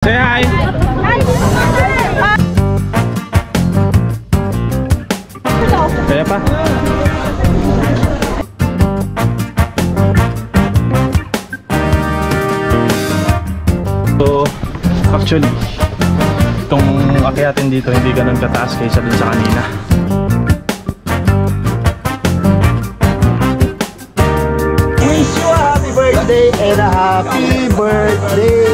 Say hi! Kaya pa? So, actually, itong akyatin dito hindi ganun kataas kaysa dun sa kanina. Wish you a happy birthday and a happy birthday.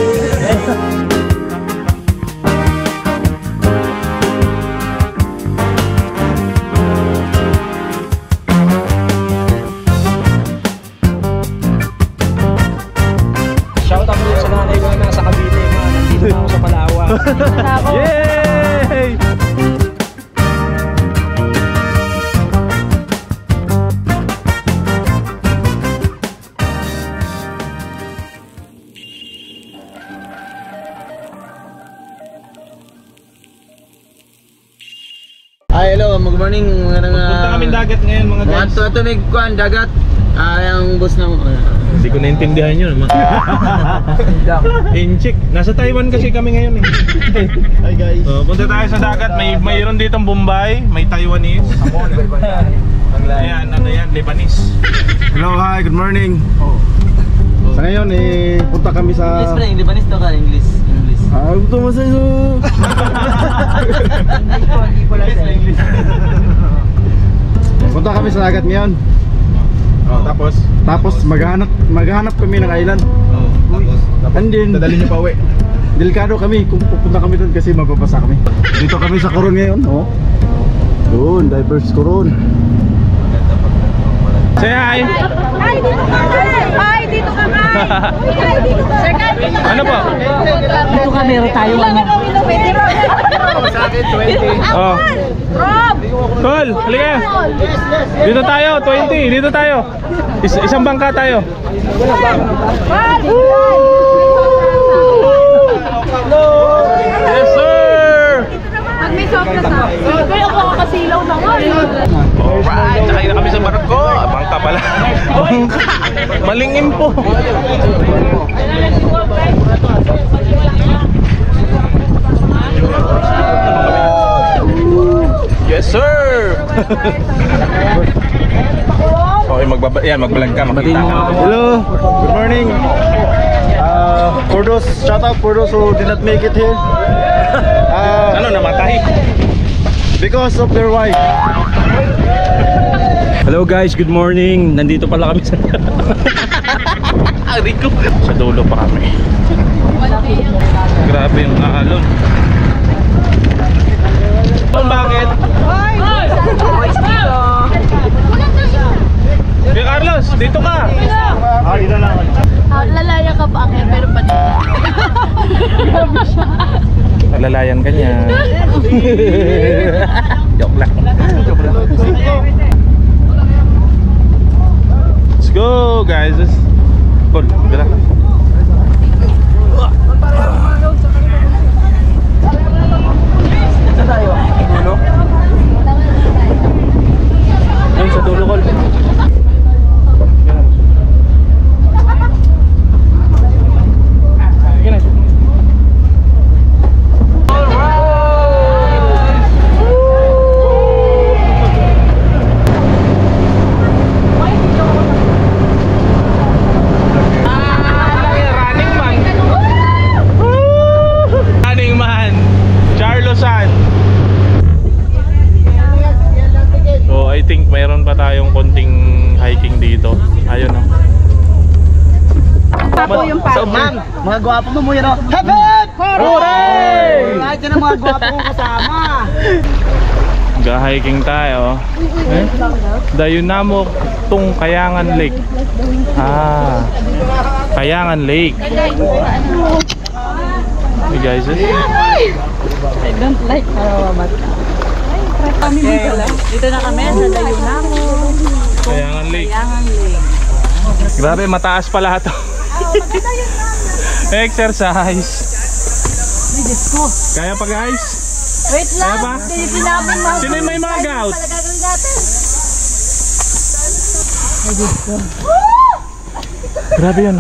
Shout out sa nanay ko na nasa Cavite, nandito na ako sa Palawan. Yay! Ay, hello, good morning. Punta kami dagat ngayon mga guys. Mga tumig kuan dagat. Ang bus ng Hindi ko naintindihan yun. Inchik. Nasa Taiwan kasi kami ngayon eh. Hi guys. So, punta tayo sa dagat. Mayroon ditong Bombay, may Taiwanese. Ayan, ano yan, Lebanese. Hello, hi, good morning. Sa ngayon punta kami sa Lebanese to ka, English. ito mo sa iso. Punta kami sa dagat ngayon. Tapos maghanap kami ng island. And then Dadali niyo pa uwi. delikado kami kung pupunta kami doon kasi mababasa kami. Dito kami sa Coron ngayon, oh. Doon, diverse Coron. Say hi! Hi, dito ka! Hi, dito ka! Hi, dito ka! Sir Gavin! Ano po? Dito ka, meron tayo. Sa akin 20. Oh. Rob! Tol, halika! Dito tayo, 20. Dito tayo. Isang bangka tayo. Yes, sir! Pag may sopra sa kaya ako kakasilaw na nga. Alright, sakay na kami sa barko. Bangka pala. Bangka. Maling impo. Yes, sir! Okay, magbablog ka, makita ka. Hello, good morning. For those, shout out for those who did not make it here. Ano, namatay? Because of their wife. Hello guys, good morning. Nandito pala kami sa Rico. Sa dulo pa kami. Grabe yung alon. Bakit? Hey Carlos, dito ka. Dito lang. Lalaya ka pa akin, pero pa dito. Nalalayan ka niya. Joke lang. Let's go guys. Cool, tara. Ayun sa dulo call. So I think mayroon pa tayong konting hiking dito. Ayun oh. Papo yung papo. Mga gwapo mo yan, oh. Hep! Hooray! Lahat yan ang mga gwapo kong kasama. Ga-hiking tayo. Dayunamo tung Kayangan Lake. Kayangan Lake. Hey guys, I don't like Harawamat. Kami dito na kami sa Dayunamo. Kayangan Lake. Kayangan Lake. Grabe, mataas pala ito. Exercise. Kaya pa guys? Wait lang. Kaya ba? Hindi namin mga. Sino yung may mga gout? Gagawin natin. Grabe yan.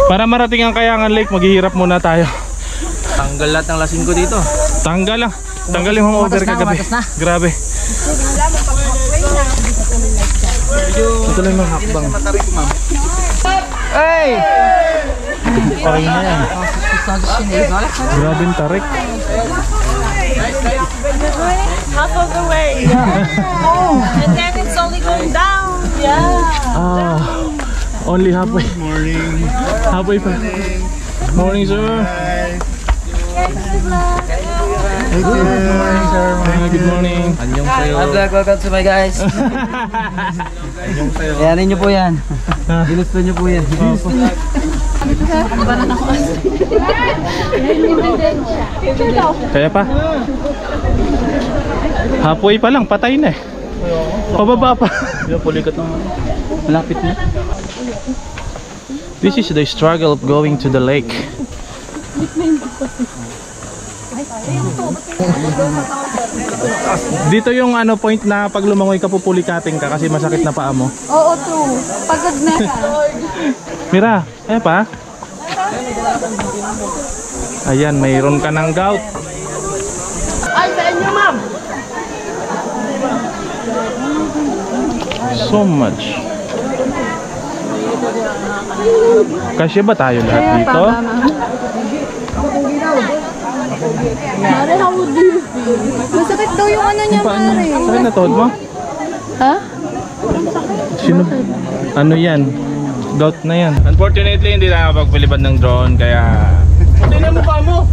Para marating ang Kayangan Lake, maghihirap muna tayo. Tanggal lahat ng lasing ko dito. Tanggal lang. Tanggal yung hangover kagabi. Grabe. Ito lang yung hakbang. Hey! Paring na yan. Grabe yung tarik. Half of the way. And then it's only going down. Yeah. Only halfway. Morning. Halfway pa. Morning, sir. Good morning, sir. Good morning. Anyong sa'yo. Welcome to my guys. Ayan nyo po yan. Ginusto nyo po yan. Kaya pa. Halfway pa lang, patay na eh. Pababa pa. Malapit na. This is the struggle of going to the lake. Dito yung point na pag lumangoy ka pupulikating ka kasi masakit na paa mo. Oo, true. Pagod na ka. Mira, pa. Ayan, mayroon ka ng gout. Ay, sa inyo, ma'am. So much. Kasya ba tayo lahat dito? Mare, how would you feel? Masakit daw yung ano niya, Mare. Sakit na tuhod mo? Ha? Sino? Ano yan? Gout na yan. Unfortunately, hindi na nakapagpilipad ng drone kaya... Tingnan mo pa mo!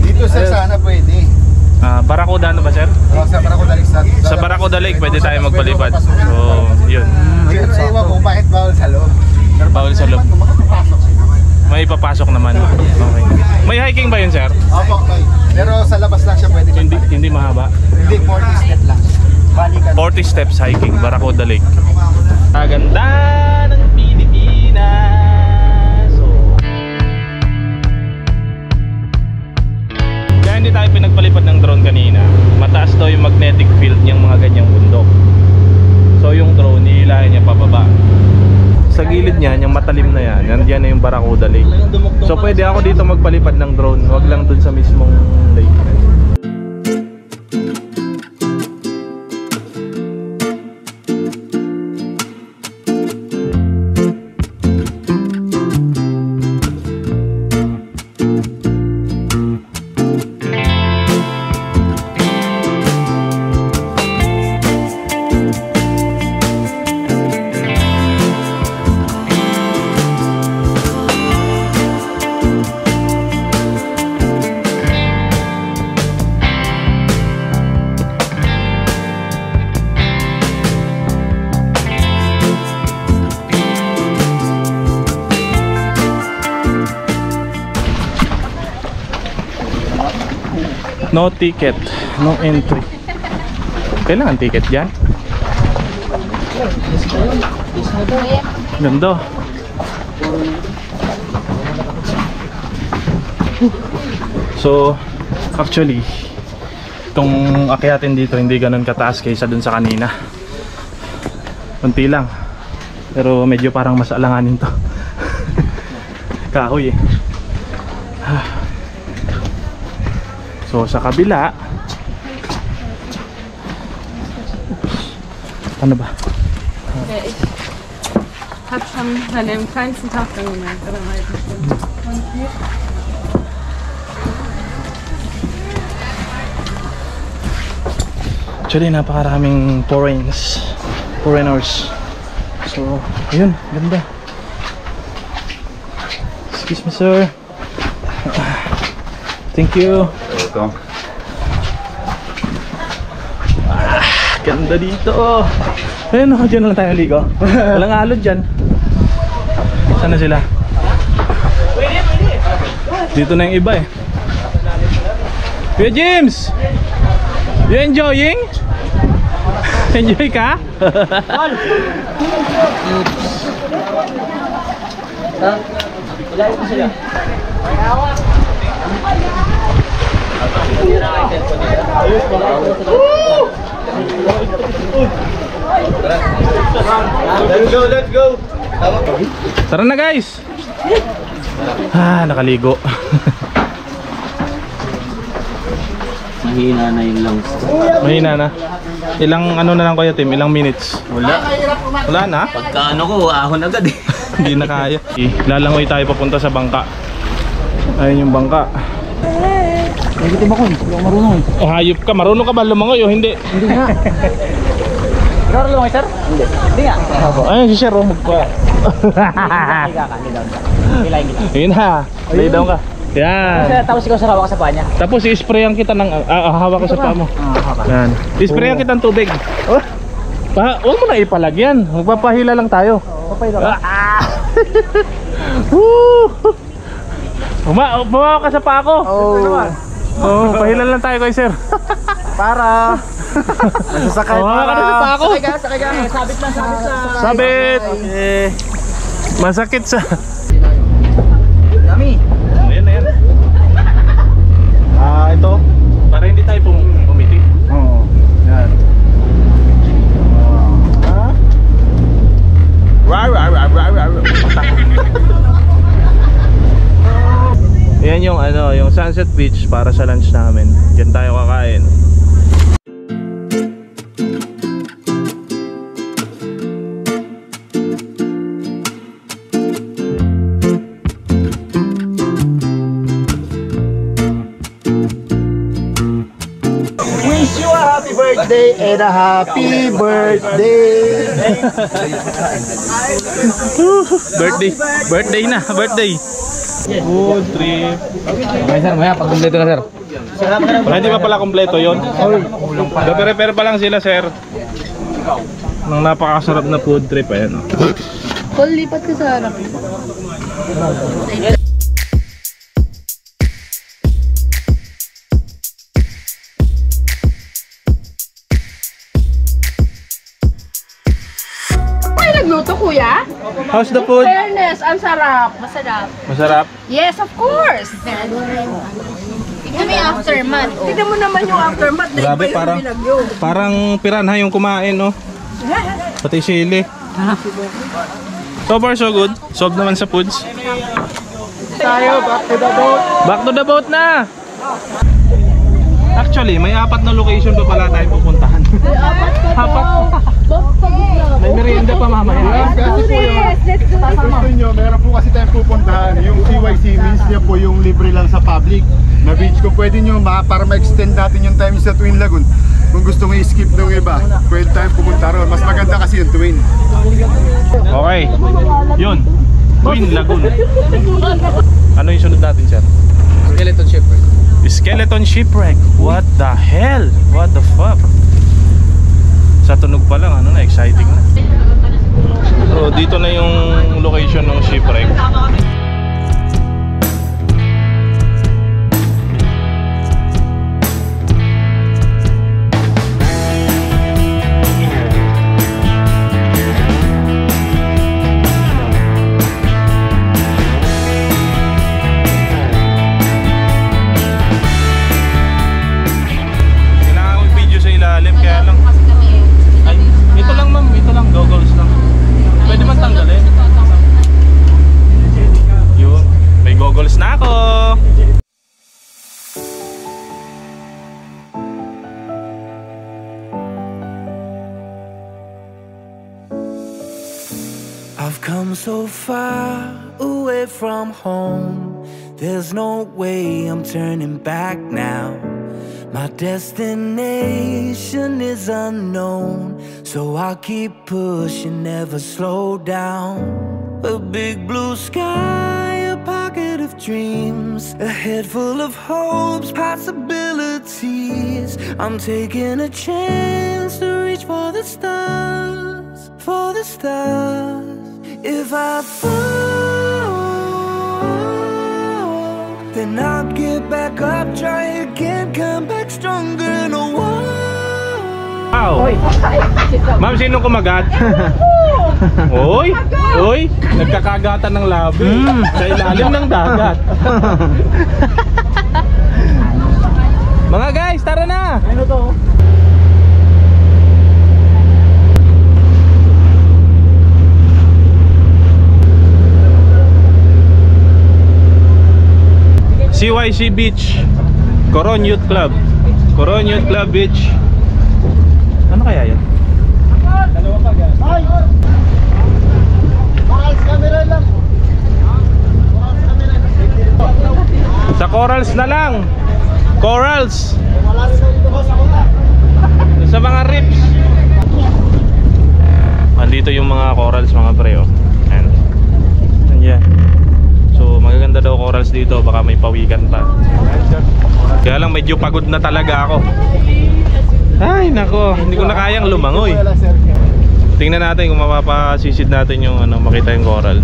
Dito sir, sana pwede. Barracuda ano ba, sir? Sa Barracuda Lake. Sa Barracuda Lake pwede tayo magpalipad. So, yun. Pero iwan ko bakit bawal sa loob. Bawal sa loob. Makapapasok naman. May ipapasok naman. Okay. May hiking ba yun, sir? Opo, may. Pero sa labas lang siya pwede. Hindi mahaba. Hindi, 40 step lang. Balikan. 40 steps hiking, Barracuda Lake. Ganda ng Pilipinas. So, kaya hindi tayo pinagpalipad ng drone kanina. Mataas daw yung magnetic field niyang mga ganyang bundok. So yung drone, nihilahin niya pababa. Sa gilid niya, yung matalim na yan, yan na yung Barracuda Lake. So pwede ako dito magpalipad ng drone, wag lang dun sa mismong lake. No ticket, no entry. Kailangan ticket dyan. Ganda. So, actually, itong akyatin dito hindi ganun kataas kaysa dun sa kanina. Kunti lang. Pero medyo parang mas alanganin to. Kahoy eh. So sa kabila, ano ba? Hat schon an dem kleinsten Tag gemerkt, oder halt. Actually, napakaraming foreigners. So, ayun, ganda. Excuse me, sir. Thank you. Ganda dito. Ayun o, dyan lang tayo ligo. Walang alod dyan. Saan na sila? Dito na yung iba eh. Kuya James! You enjoying? Enjoy ka? Let's go. Tara na guys. Nakaligo. Mahina na yung lungs. Mahina na. Ilang ano na lang kuya Tim? Ilang minutes? Wala. Wala na? Pagka ano ko, ahon agad eh. Hindi na kaya. Lalangoy tayo papunta sa bangka. Ayun yung bangka. Nagitim ako, hindi ako marunong. Oh, hayop ka. Marunong ka ba lumangoy o hindi? Hindi nga. Ikaw rin lumay, sir? Hindi nga. Ayun si Sir. Magpa. Higa ka, higa ka. Hilahin kita. Ayun ha. Lay down ka. Yan. Tapos ikaw sarawa ka sa paa niya. Tapos i-sprayan kita ng hawak ko sa paa mo. Yan. I-sprayan kita ng tubig. Huwag mo na ipalagyan. Magpapahila lang tayo. Papay ka. Woo! Bumawa ka sa paa ko. Oh, pahila lang tayo kay Sir. Para. Masasakay Bumawa ka na sa paa ko. Sakay ka. Sabit lang, sabit sa. Sabit. Masakit sa. Dami. Ayan, ayan. Ito. Para hindi tayo pumiti. Oo. Yan. Yan yung yung Sunset Beach para sa lunch namin. Diyan tayo kakain. Wish you a happy birthday and a happy birthday. Birthday na, birthday. Good trip. Okay sir, maya pag kumpleto na sir. Hindi pa pala kompleto yun. Prepare pa lang sila sir. Ng napakasarap na food trip. Ayan o. Paul, lipat ka sa harap. Ay, nagluto kuya? How's the food? Fairness, ang sarap. Masarap. Masarap? Yes, of course. Ito may aftermath. Tignan mo naman yung aftermath. Grabe, parang piranha yung kumain, no? Pati sili. So far so good. Solved naman sa foods. Tayo, back to the boat. Back to the boat na! Actually, may 4 na location pa pala tayo pupuntahan. Apat? May merienda pa mamaya. Kasi po yun, gusto nyo, meron po kasi tayong pupuntahan. Yung CYC means niya po yung libre lang sa public na beach. Kung pwede nyo, para ma-extend natin yung time sa Twin Lagoon. Kung gusto nyo i-skip ng iba, pwede tayong pumunta ron. Mas maganda kasi yung Twin. Okay. Yun. Twin Lagoon. Ano yung sunod natin, sir? Skeleton Shipwreck. Skeleton Shipwreck. What the hell? What the fuck? Sa tunog pa lang, exciting na. So, dito na yung location ng shipwreck. I've come so far away from home. There's no way I'm turning back now. My destination is unknown, so I'll keep pushing, never slow down. A big blue sky, a pocket of dreams, a head full of hopes, possibilities. I'm taking a chance to reach for the stars, for the stars. If I fall, then I'll get back up, try again, come back stronger, no one. Wow! Ma'am, sino kumagat? Oy! Oy! Nagkakagatan ng labi sa ilalim ng dagat. Mga guys, tara na! Ano to? CYC Beach, Coron Youth Club. Coron Youth Club Beach. Ano kaya yan? Dalawa pa guys. Ay! Corals camera lang. Corals camera. Sa Corals na lang. Corals. Wala sa dito boss ako na. Sa mga reefs. Andito yung mga corals mga pre, oh. Ayan. Ayan. So magaganda daw corals dito, baka may pawikan pa. Kaya lang medyo pagod na talaga ako. Ay nako, hindi ko na kayang lumangoy. Tingnan natin kung mapapasisid natin yung ano, makita yung coral.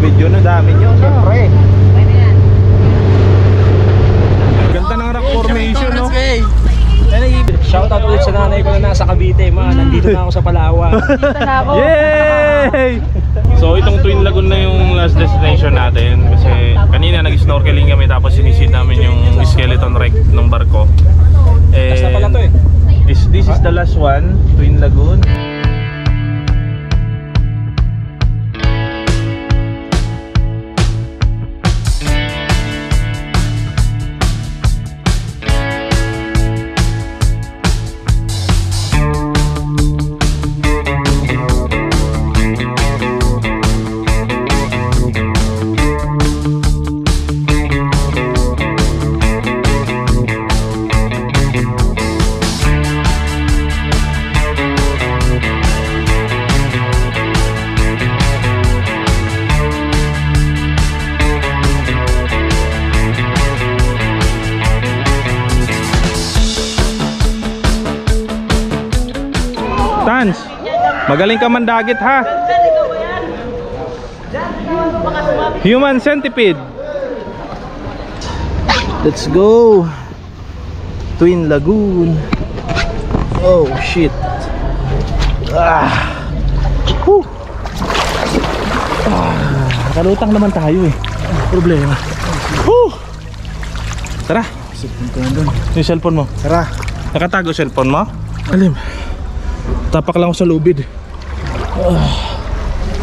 Video na dami nyo. Siyempre. Ganda ng rock formation, no? Shoutout ulit sa nanay ko na nasa Cavite, ma. Nandito na ako sa Palawan. Dito na ako. Yay! So itong Twin Lagoon na yung last destination natin. Kasi kanina nag-snorkeling kami tapos sinisid namin yung skeleton wreck ng barko. Last na pala to eh. This is the last one, Twin Lagoon. Tans, magaling ka mandagit ha. Human centipede. Let's go. Twin Lagoon. Oh shit. Whew. Nakalutang naman tayo eh. Problema. Whew. Tara. Yung cellphone mo. Tara. Nakatago cellphone mo? Alim. Tapak lang ako sa lubid.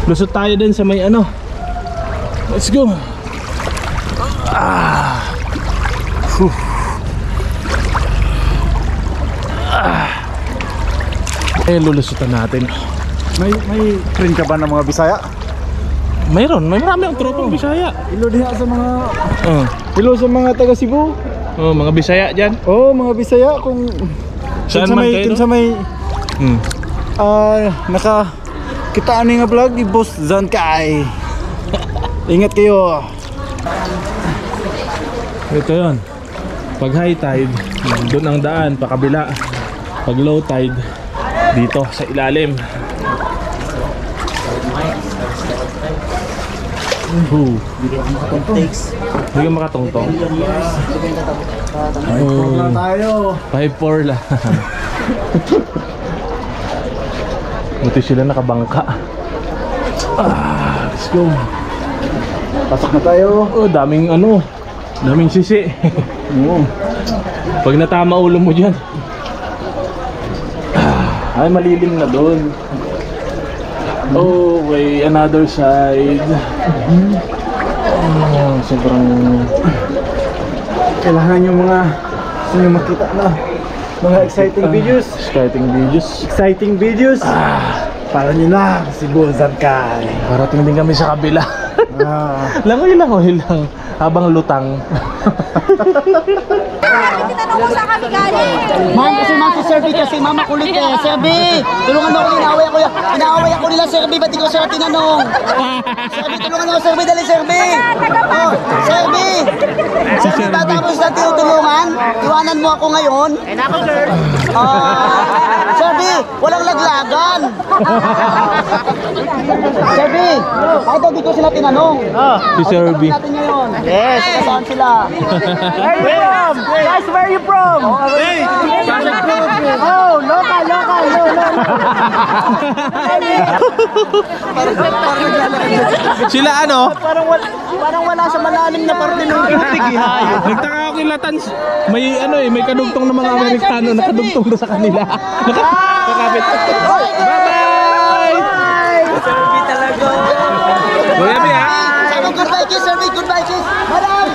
Lusot tayo din sa may ano. Let's go. Lulusutan natin. May friend ka ba ng mga Bisaya? Mayroon, may marami ang tropang Bisaya. Ilo diha sa mga Oh, ilo sa mga taga Cebu. oh mga Bisaya diyan. Oh, mga Bisaya kung Saan man kayo, no? sa may Hmm. nakakita ani nga vlog ni Boss Zankay. Ingat kayo. Ito 'yon. Pag high tide, doon ang daan pa kabila. Pag low tide, dito sa ilalim. Hindi ka makatungtong. Wala tayo. 5-4 lang. Buti sila nakabangka. Let's go. Pasok na tayo. Oh, daming ano, daming sisi. Oo. Pag natama ulo mo dyan. Ay, malilim na doon. Oh, way another side. Oh, sobrang Kailangan yung mga gusto nyo makita na mga exciting videos. Exciting videos. Para nyo na si Boss Zankay. Parating din kami sa kabila. Langoy lang habang lutang. Tinanong ko saan kami galing. Ma'am, kasi ma'am si Sir B kasi mama kulit eh. Sir B, tulungan mo ako, inaaway ako nila Sir B, ba't di ko Sir tinanong? Sir B, tulungan mo ako Sir B, dali Sir B. Oh, Sir B. Sir B, ba tapos na tinutulungan? Iwanan mo ako ngayon? Sir B, walang nalaglagan. Serbi, bakit daw di ko sila tinanong? Si Serbi. Natin ngayon. Yes, saan sila? Where you from? Guys, where you from? Hey! Oh, local. Sila ano? Parang wala sa malalim na parte ng tubig. Nagtaka ako kila Tans. May ano eh, may kadugtong ng mga Amerikano nakadugtong na sa kanila. Nakakapit. Bye-bye! Serbi talaga. Kuya Bi ha? Sabi, goodbye kiss, Serbi, goodbye kiss. Madam!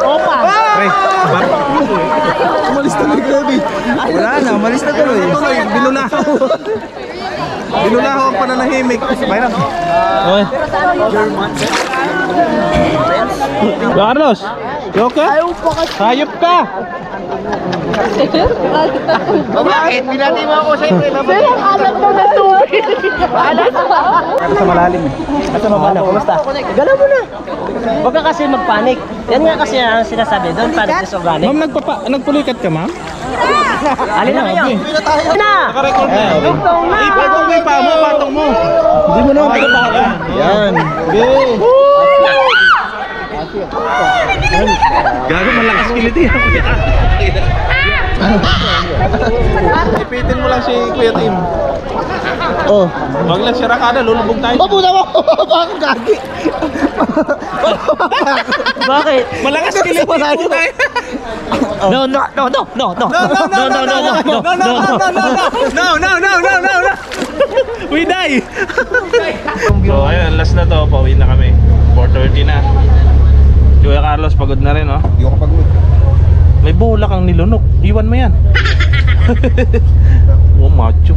Opa! Pre, umalis na ni Kuya Bi. Wala na, umalis na tuloy. Binunahaw. Binunahaw ang pananahimik. Mayroon. Oy. Carlos, you okay? Hayop ka! Bakit? Pinati mo ako sa inyo. Sir, ang alam mo na tubig. Sa malalim eh. At sa baba na, kumusta? Galaw mo na. Huwag ka kasi magpanik. Yan nga kasi ang sinasabi doon, panic is organic. Ma'am, nagpulikat ka, ma'am? Alin na kayo? Na! Nakarecord na. Dugtong na! Ipatong mo yung paa mo, patong mo. Hindi mo naman pinapakita. Yan. Gago, malakas kilit yan. Ipitin mo lang si Kuya Tim. Oh. Wag lang siya rakada, lulubog tayo. Puta mo! Bakit gagi? Bakit? Malakas kilit po tayo. No. We die. So ayun, last na to, pauwi na kami. 4:30 na. Kuya Carlos, pagod na rin, oh. Hindi ako pagod. May bola kang nilunok. Iwan mo yan. Oh, macho.